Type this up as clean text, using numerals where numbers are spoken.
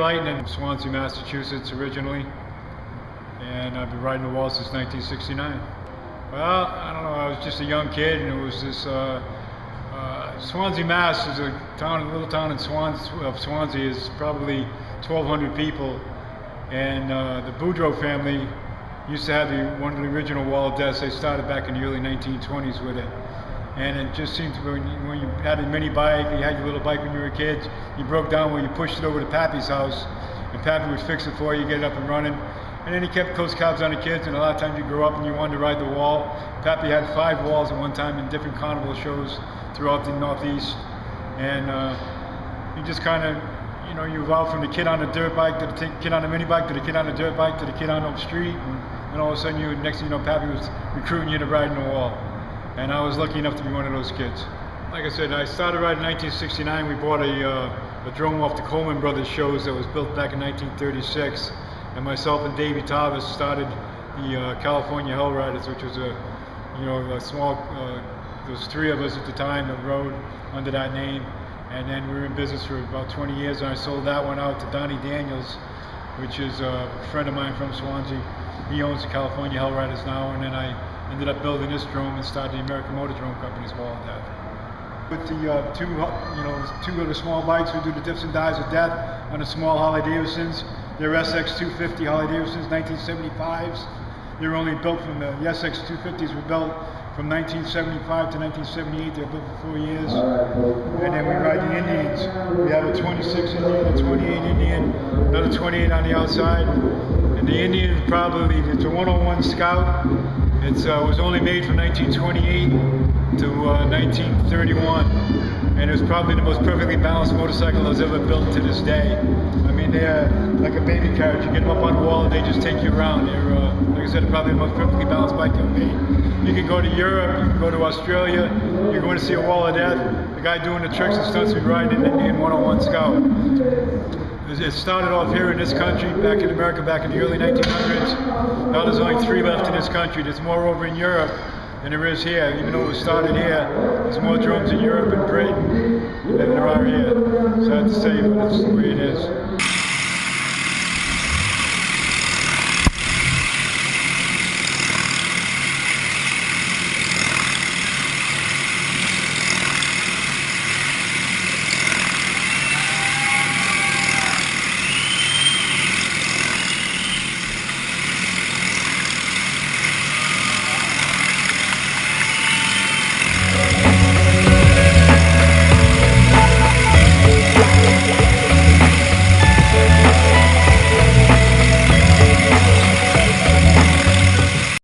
Lightning, Swansea, Massachusetts originally, and I've been riding the wall since 1969. Well, I don't know, I was just a young kid, and it was this, Swansea, Mass is a little town in Swansea is probably 1,200 people, and the Boudreaux family used to have one of the original wall of deaths. They started back in the early 1920s with it. And it just seemed to be when you had a mini bike, you had your little bike when you were a kid, you broke down where you pushed it over to Pappy's house, and Pappy would fix it for you, get it up and running. And then he kept coast cabs on the kids, and a lot of times you grow up and you wanted to ride the wall. Pappy had 5 walls at one time in different carnival shows throughout the Northeast. And you just kind of, you evolved from the kid on the dirt bike to the kid on the mini bike to the kid on the dirt bike to the kid on the street. And all of a sudden, next thing you know, Pappy was recruiting you to ride in the wall. And I was lucky enough to be one of those kids. Like I said, I started riding in 1969. We bought a drone off the Coleman Brothers shows that was built back in 1936. And myself and Davey Tarvis started the California Hell Riders, which was a small, there was 3 of us at the time that rode under that name. And then we were in business for about 20 years, and I sold that one out to Donnie Daniels, which is a friend of mine from Swansea. He owns the California Hell Riders now, and then I ended up building this drone and started the American Motor Drone Company's Wall of Death. With the two of the small bikes, we do the dips and dives of death on the small Harley Davidsons. They're SX 250 Harley Davidsons, 1975s. They were only built from the SX 250s were built from 1975 to 1978. They were built for 4 years. And then we ride the Indians. We have a 26 Indian, a 28 Indian, another 28 on the outside. And the Indian it's a 101 Scout. It was only made from 1928 to 1931, and it was probably the most perfectly balanced motorcycle that was ever built to this day. I mean, they're like a baby carriage. You get them up on the wall and they just take you around. They're, like I said, probably the most perfectly balanced bike ever made. You can go to Europe, you can go to Australia, you're going to see a wall of death. The guy doing the tricks and stunts will be riding an Indian 101 Scout. It started off here in this country, back in America, back in the early 1900s. Now there's only 3 left in this country. There's more over in Europe than there is here. Even though it was started here, there's more drones in Europe and Britain than there are here. Sad to say, but it's the way it is.